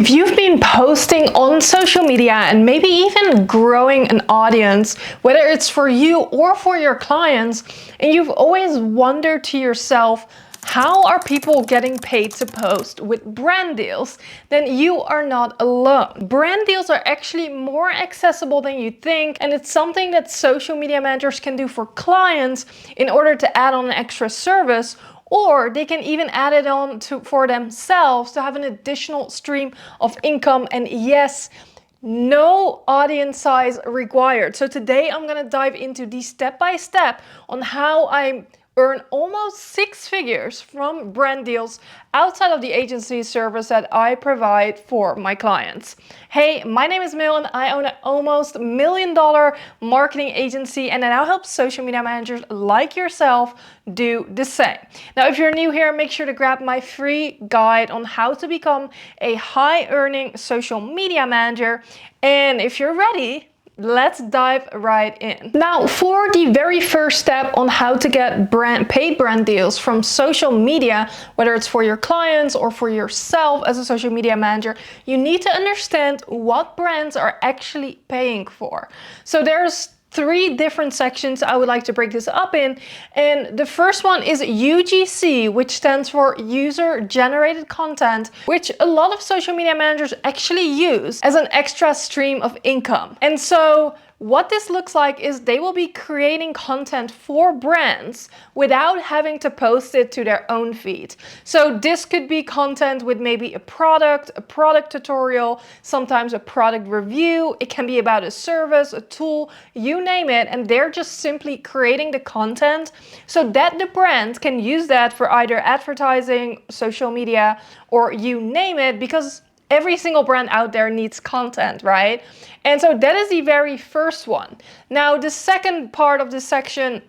If you've been posting on social media and maybe even growing an audience, whether it's for you or for your clients, and you've always wondered to yourself, how are people getting paid to post with brand deals? Then you are not alone. Brand deals are actually more accessible than you think, and it's something that social media managers can do for clients in order to add on an extra service, or they can even add it on for themselves to have an additional stream of income. And yes, no audience size required. So today I'm gonna dive into the step-by-step on how I earn almost 6 figures from brand deals outside of the agency service that I provide for my clients. Hey, my name is Mil and I own an almost $1 million marketing agency, and I now help social media managers like yourself do the same. Now, if you're new here, make sure to grab my free guide on how to become a high earning social media manager. And if you're ready, let's dive right in. Now, for the very first step on how to get paid brand deals from social media, whether it's for your clients or for yourself as a social media manager, you need to understand what brands are actually paying for. So there's 3 different sections I would like to break this up in. And the first one is UGC, which stands for user generated content, which a lot of social media managers actually use as an extra stream of income. And so what this looks like is they will be creating content for brands without having to post it to their own feed. So this could be content with maybe a product tutorial, sometimes a product review. It can be about a service, a tool, you name it. And they're just simply creating the content so that the brand can use that for either advertising, social media, or you name it, because every single brand out there needs content, right? And so that is the very first one. Now, the second part of this section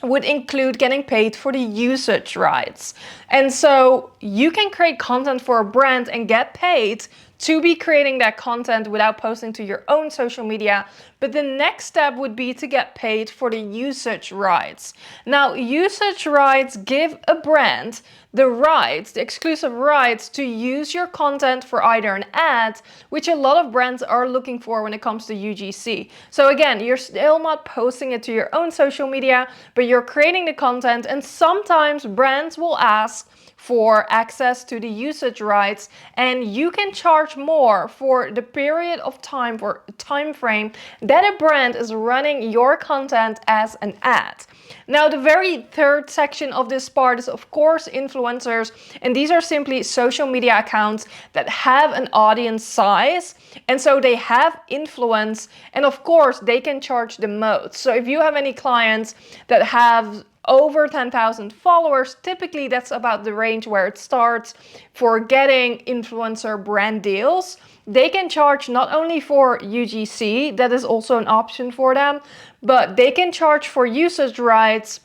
would include getting paid for the usage rights. And so you can create content for a brand and get paid to be creating that content without posting to your own social media. But the next step would be to get paid for the usage rights. Now, usage rights give a brand the rights, the exclusive rights to use your content for either an ad, which a lot of brands are looking for when it comes to UGC. So again, you're still not posting it to your own social media, but you're creating the content, and sometimes brands will ask for access to the usage rights, and you can charge more for the period of time, for time frame that a brand is running your content as an ad. Now, the very third section of this part is, of course, influencers, and these are simply social media accounts that have an audience size, and so they have influence, and of course they can charge the most. So if you have any clients that have over 10,000 followers, typically that's about the range where it starts for getting influencer brand deals. They can charge not only for UGC, that is also an option for them, but they can charge for usage rights,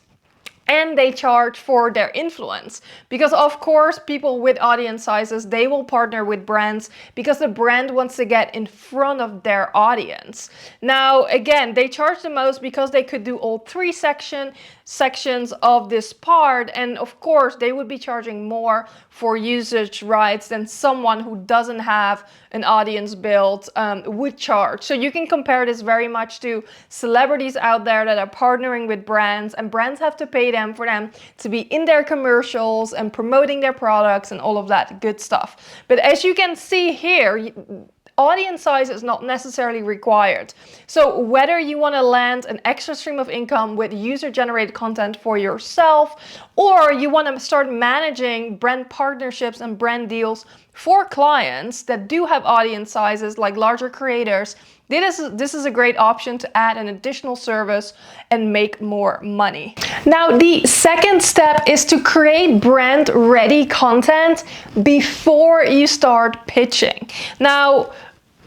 and they charge for their influence, because of course people with audience sizes, they will partner with brands because the brand wants to get in front of their audience. Now again, they charge the most because they could do all 3 sections of this part, and of course they would be charging more for usage rights than someone who doesn't have an audience built would charge. So you can compare this very much to celebrities out there that are partnering with brands, and brands have to pay them for them to be in their commercials and promoting their products and all of that good stuff. But as you can see here, audience size is not necessarily required. So whether you want to land an extra stream of income with user-generated content for yourself, or you want to start managing brand partnerships and brand deals for clients that do have audience sizes like larger creators, this is a great option to add an additional service and make more money. Now, the second step is to create brand ready content before you start pitching. Now,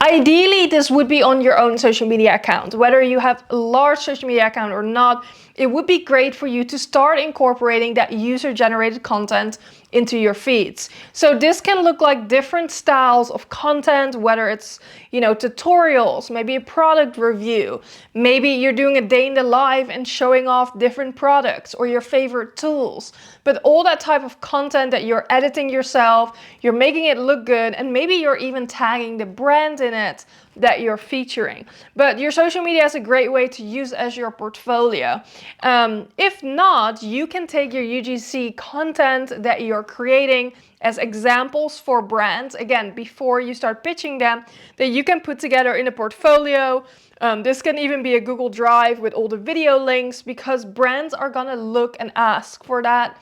ideally, this would be on your own social media account. Whether you have a large social media account or not, it would be great for you to start incorporating that user-generated content into your feeds. So this can look like different styles of content, whether it's, tutorials, maybe a product review, maybe you're doing a day in the life and showing off different products or your favorite tools. But all that type of content that you're editing yourself, you're making it look good, and maybe you're even tagging the brand in it that you're featuring. But your social media is a great way to use as your portfolio. If not, you can take your UGC content that you're creating as examples for brands, again, before you start pitching them, that you can put together in a portfolio. This can even be a Google Drive with all the video links, because brands are gonna look and ask for that.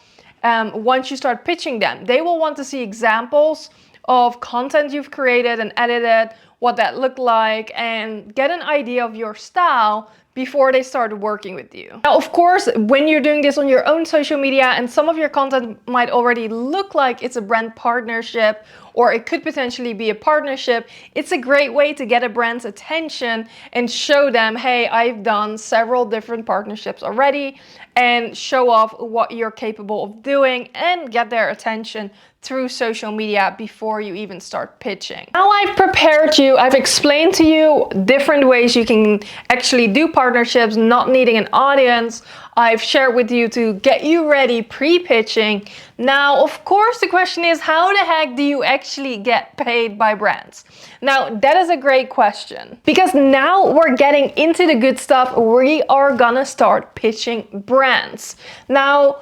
Once you start pitching them, they will want to see examples of content you've created and edited, what that looked like, and get an idea of your style before they start working with you. Now, of course, when you're doing this on your own social media and some of your content might already look like it's a brand partnership, or it could potentially be a partnership, it's a great way to get a brand's attention and show them, hey, I've done several different partnerships already, and show off what you're capable of doing and get their attention through social media before you even start pitching. Now I've prepared you, I've explained to you different ways you can actually do partnerships not needing an audience. I've shared with you to get you ready pre-pitching. Now, of course, the question is, how the heck do you actually get paid by brands? Now, that is a great question, because now we're getting into the good stuff. We are gonna start pitching brands. Now,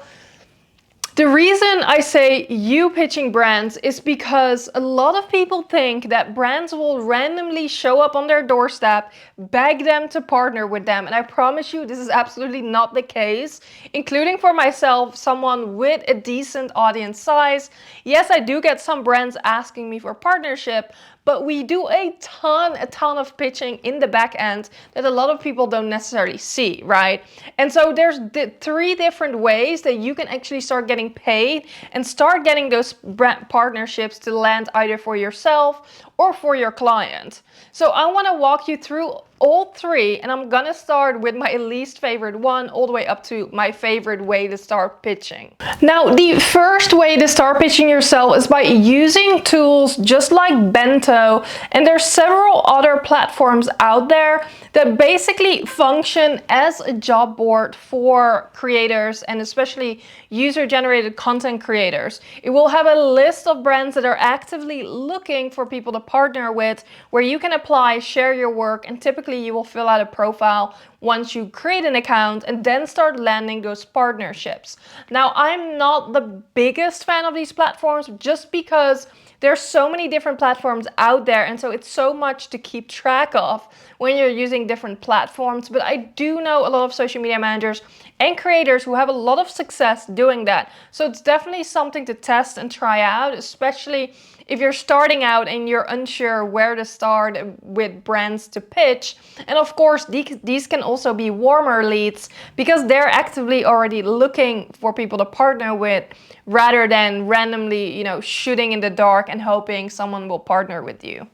the reason I say you pitching brands is because a lot of people think that brands will randomly show up on their doorstep, beg them to partner with them. And I promise you, this is absolutely not the case, including for myself, someone with a decent audience size. Yes, I do get some brands asking me for partnership, but we do a ton of pitching in the back end that a lot of people don't necessarily see, right? And so there's three different ways that you can actually start getting paid and start getting those brand partnerships to land either for yourself or for your client. So I want to walk you through all three, and I'm gonna start with my least favorite one all the way up to my favorite way to start pitching. Now, the first way to start pitching yourself is by using tools just like Bento, and there's several other platforms out there that basically function as a job board for creators, and especially user-generated content creators. It will have a list of brands that are actively looking for people to partner with, where you can apply, share your work, and typically you will fill out a profile once you create an account and then start landing those partnerships. Now, I'm not the biggest fan of these platforms just because there's so many different platforms out there, and so it's so much to keep track of when you're using different platforms. But I do know a lot of social media managers and creators who have a lot of success doing that. So it's definitely something to test and try out, especially if you're starting out and you're unsure where to start with brands to pitch. And of course, these can also be warmer leads because they're actively already looking for people to partner with, rather than randomly, shooting in the dark and hoping someone will partner with you.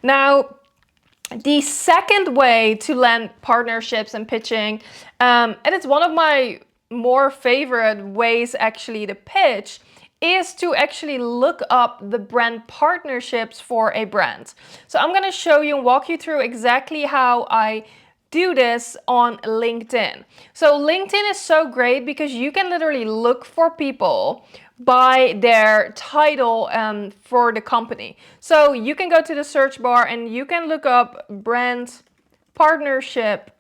Now, the second way to land partnerships and pitching, and it's one of my more favorite ways actually to pitch, is to actually look up the brand partnerships for a brand. So I'm gonna show you and walk you through exactly how I do this on LinkedIn. So LinkedIn is so great because you can literally look for people by their title for the company. So you can go to the search bar and you can look up brand partnership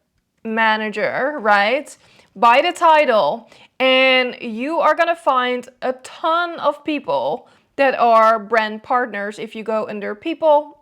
manager, right, by the title, and you are gonna find a ton of people that are brand partners. If you go under people,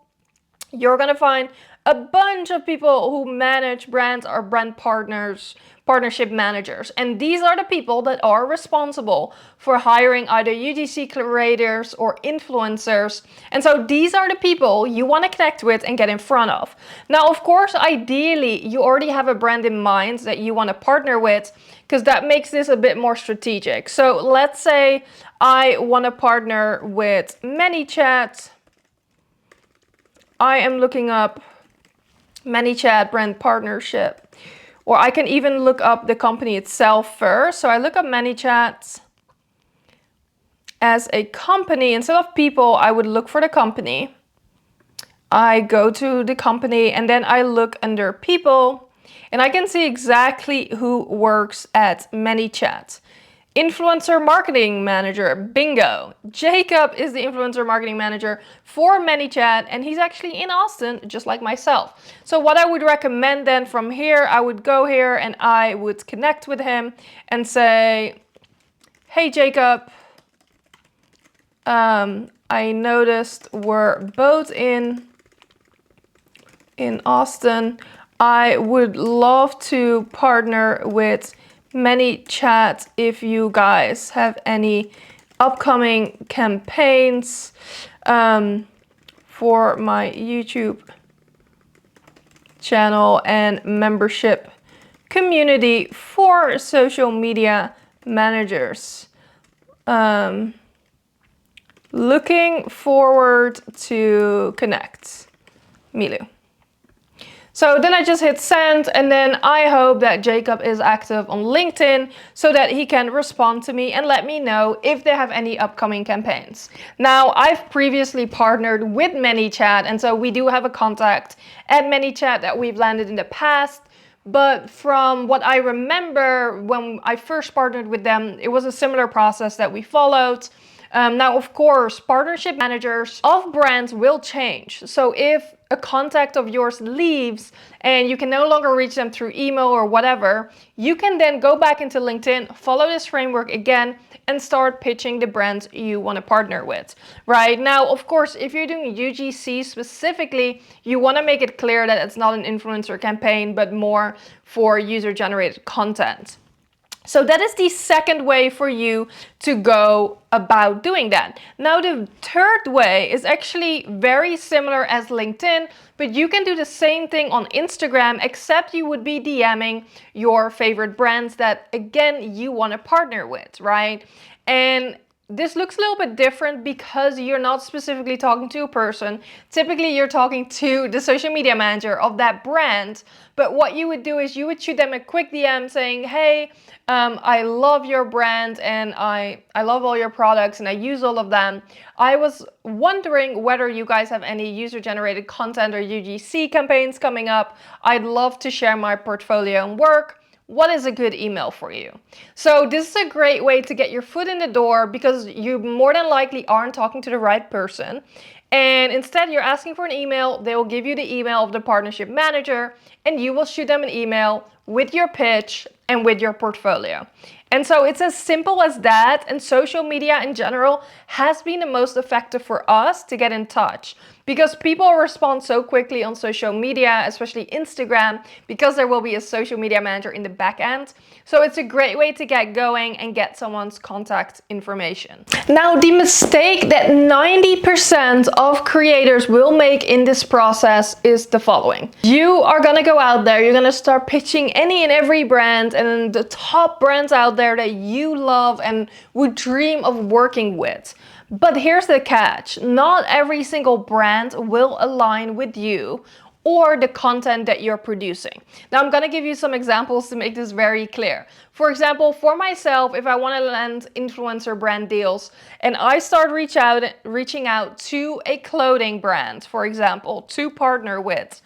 you're gonna find a bunch of people who manage brands or brand partners, partnership managers. And these are the people that are responsible for hiring either UGC creators or influencers. And so these are the people you want to connect with and get in front of. Now, of course, ideally, you already have a brand in mind that you want to partner with, because that makes this a bit more strategic. So let's say I want to partner with ManyChat. I am looking up ManyChat brand partnership, or I can even look up the company itself first. So I look up ManyChat as a company, instead of people, I would look for the company. I go to the company and then I look under people and I can see exactly who works at ManyChat. Influencer marketing manager, bingo. Jacob is the influencer marketing manager for ManyChat and he's actually in Austin, just like myself. So what I would recommend then from here, I would go here and I would connect with him and say, hey Jacob, I noticed we're both in Austin. I would love to partner with ManyChat if you guys have any upcoming campaigns for my YouTube channel and membership community for social media managers. Looking forward to connect. Milu. So then I just hit send and then I hope that Jacob is active on LinkedIn so that he can respond to me and let me know if they have any upcoming campaigns. Now, I've previously partnered with ManyChat and so we do have a contact at ManyChat that we've landed in the past. But from what I remember when I first partnered with them, it was a similar process that we followed. Now, of course, partnership managers of brands will change. So if a contact of yours leaves and you can no longer reach them through email or whatever, you can then go back into LinkedIn, follow this framework again, and start pitching the brands you want to partner with. Right now, of course, if you're doing UGC specifically, you want to make it clear that it's not an influencer campaign, but more for user-generated content. So that is the second way for you to go about doing that. Now the third way is actually very similar as LinkedIn, but you can do the same thing on Instagram, except you would be DMing your favorite brands that again you want to partner with, right? And this looks a little bit different because you're not specifically talking to a person. Typically, you're talking to the social media manager of that brand. But what you would do is you would shoot them a quick DM saying, hey, I love your brand and I love all your products and I use all of them. I was wondering whether you guys have any user-generated content or UGC campaigns coming up. I'd love to share my portfolio and work. What is a good email for you? So this is a great way to get your foot in the door because you more than likely aren't talking to the right person. And instead you're asking for an email, they will give you the email of the partnership manager and you will shoot them an email with your pitch and with your portfolio. And so it's as simple as that, and social media in general has been the most effective for us to get in touch because people respond so quickly on social media, especially Instagram, because there will be a social media manager in the back end. So it's a great way to get going and get someone's contact information. Now, the mistake that 90% of creators will make in this process is the following. You are gonna go out there, you're gonna start pitching any and every brand and the top brands out there that you love and would dream of working with. But here's the catch, not every single brand will align with you or the content that you're producing. Now I'm gonna give you some examples to make this very clear. For example, for myself, if I wanna land influencer brand deals and I start reaching out to a clothing brand, for example, to partner with,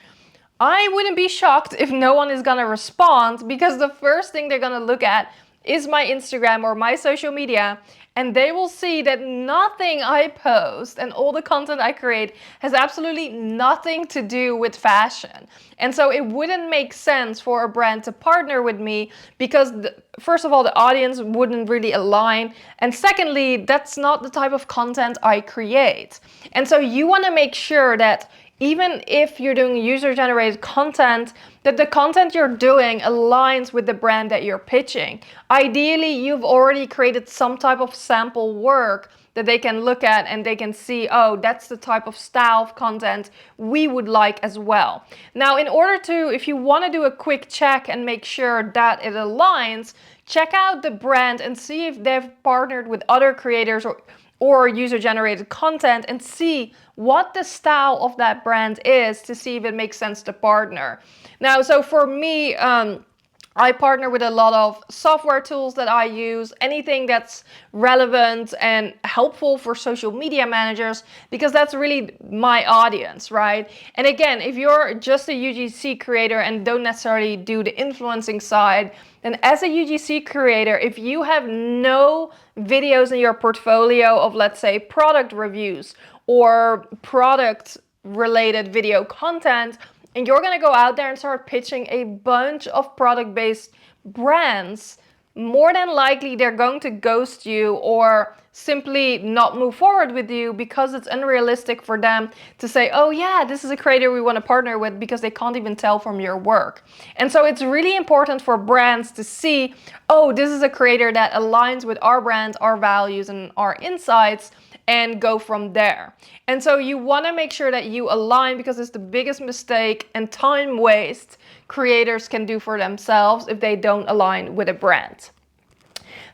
I wouldn't be shocked if no one is gonna respond because the first thing they're gonna look at is my Instagram or my social media, and they will see that nothing I post and all the content I create has absolutely nothing to do with fashion. And so it wouldn't make sense for a brand to partner with me because first of all, the audience wouldn't really align. And secondly, that's not the type of content I create. And so you want to make sure that even if you're doing user-generated content, that the content you're doing aligns with the brand that you're pitching. Ideally, you've already created some type of sample work that they can look at and they can see, oh, that's the type of style of content we would like as well. Now, in order to, if you want to do a quick check and make sure that it aligns, check out the brand and see if they've partnered with other creators or user-generated content and see what the style of that brand is to see if it makes sense to partner. Now, so for me, I partner with a lot of software tools that I use, anything that's relevant and helpful for social media managers, because that's really my audience, right? And again, if you're just a UGC creator and don't necessarily do the influencing side, then as a UGC creator, if you have no videos in your portfolio of, let's say, product reviews or product related video content, and you're going to go out there and start pitching a bunch of product-based brands, more than likely they're going to ghost you or simply not move forward with you because it's unrealistic for them to say, oh yeah, this is a creator we want to partner with, because they can't even tell from your work. And so it's really important for brands to see, oh, this is a creator that aligns with our brand, our values, and our insights, and go from there. And so you want to make sure that you align, because it's the biggest mistake and time waste creators can do for themselves if they don't align with a brand.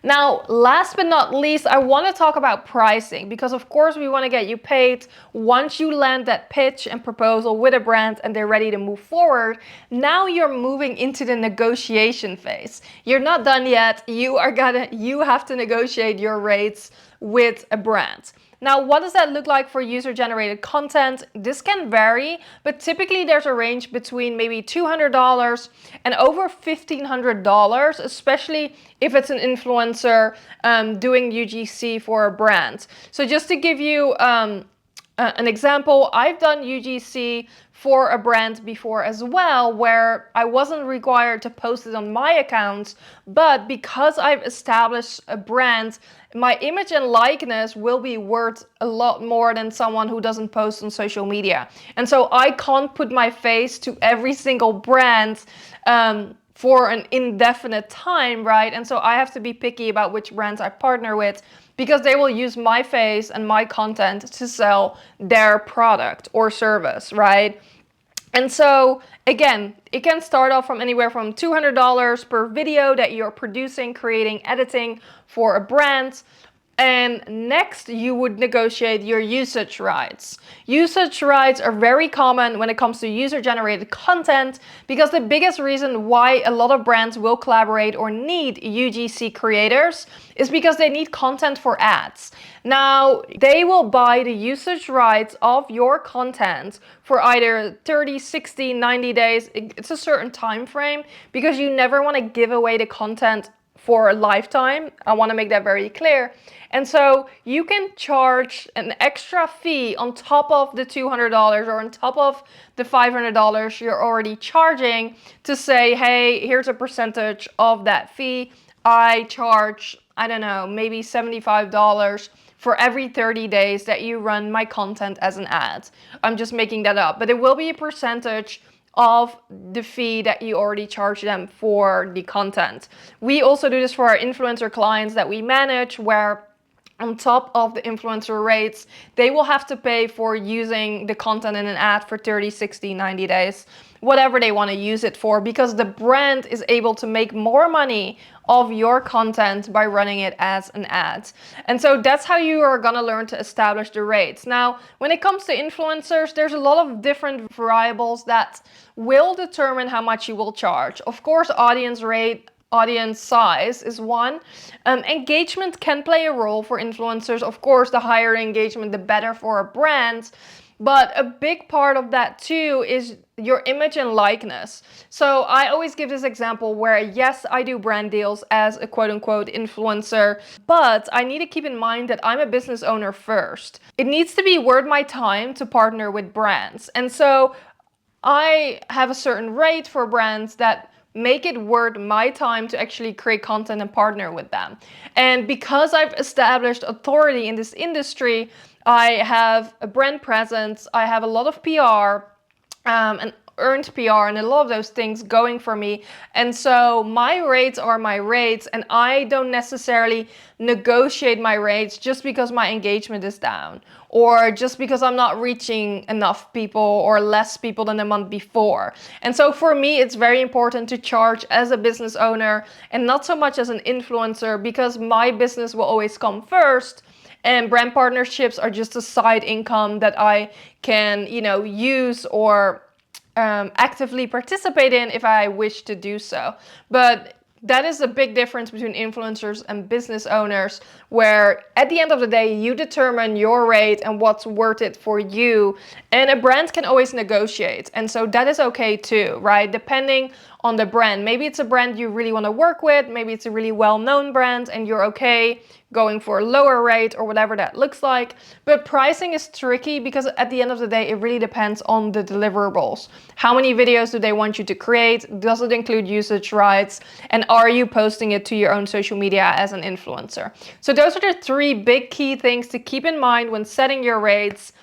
Now, last but not least, I want to talk about pricing, because of course we want to get you paid once you land that pitch and proposal with a brand and they're ready to move forward. Now you're moving into the negotiation phase. You're not done yet. You have to negotiate your rates with a brand. Now, what does that look like for user-generated content? This can vary, but typically there's a range between maybe $200 and over $1,500, especially if it's an influencer doing UGC for a brand. So just to give you an example, I've done UGC for a brand before as well, where I wasn't required to post it on my account, but because I've established a brand, my image and likeness will be worth a lot more than someone who doesn't post on social media. And so I can't put my face to every single brand for an indefinite time, right? And so I have to be picky about which brands I partner with, because they will use my face and my content to sell their product or service, right? And so again, it can start off from anywhere from $200 per video that you're producing, creating, editing for a brand. And next, you would negotiate your usage rights. Usage rights are very common when it comes to user-generated content, because the biggest reason why a lot of brands will collaborate or need UGC creators is because they need content for ads. Now, they will buy the usage rights of your content for either 30, 60, 90 days. It's a certain time frame, because you never want to give away the content for a lifetime. I want to make that very clear. And so you can charge an extra fee on top of the $200 or on top of the $500 you're already charging to say, hey, here's a percentage of that fee. I charge, I don't know, maybe $75 for every 30 days that you run my content as an ad. I'm just making that up, but it will be a percentage of the fee that you already charge them for the content. We also do this for our influencer clients that we manage, where on top of the influencer rates, they will have to pay for using the content in an ad for 30, 60, 90 days, whatever they want to use it for, because the brand is able to make more money of your content by running it as an ad. And so that's how you are going to learn to establish the rates. Now, when it comes to influencers, there's a lot of different variables that will determine how much you will charge. Of course, audience rate, audience size is one. Engagement can play a role for influencers. Of course, the higher engagement, the better for a brand. But a big part of that too is your image and likeness. So I always give this example where, yes, I do brand deals as a quote unquote influencer, but I need to keep in mind that I'm a business owner first. It needs to be worth my time to partner with brands. And so I have a certain rate for brands that make it worth my time to actually create content and partner with them. And because I've established authority in this industry, I have a brand presence, I have a lot of PR, and earned PR and a lot of those things going for me. And so my rates are my rates, and I don't necessarily negotiate my rates just because my engagement is down, or just because I'm not reaching enough people or less people than the month before. And so for me, it's very important to charge as a business owner and not so much as an influencer, because my business will always come first. And brand partnerships are just a side income that I can, use or actively participate in if I wish to do so. But that is a big difference between influencers and business owners, where at the end of the day, you determine your rate and what's worth it for you. And a brand can always negotiate. And so that is okay too, right? Depending on the brand. Maybe it's a brand you really want to work with. Maybe it's a really well-known brand and you're okay going for a lower rate or whatever that looks like. But pricing is tricky because at the end of the day, it really depends on the deliverables. How many videos do they want you to create? Does it include usage rights? And are you posting it to your own social media as an influencer? So those are the three big key things to keep in mind when setting your rates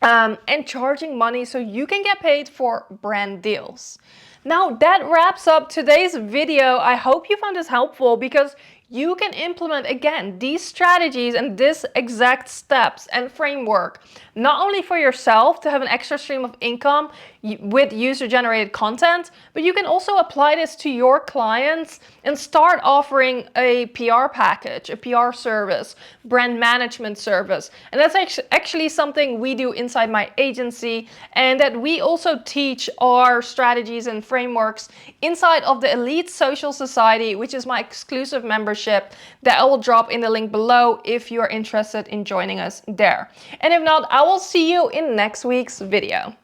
and charging money so you can get paid for brand deals. Now that wraps up today's video. I hope you found this helpful because you can implement, again, these strategies and this exact steps and framework, not only for yourself to have an extra stream of income with user-generated content, but you can also apply this to your clients and start offering a PR package, a PR service, brand management service. And that's actually something we do inside my agency, and that we also teach our strategies and frameworks inside of the Elite Social Society, which is my exclusive membership that I will drop in the link below if you're interested in joining us there. And if not, I will see you in next week's video.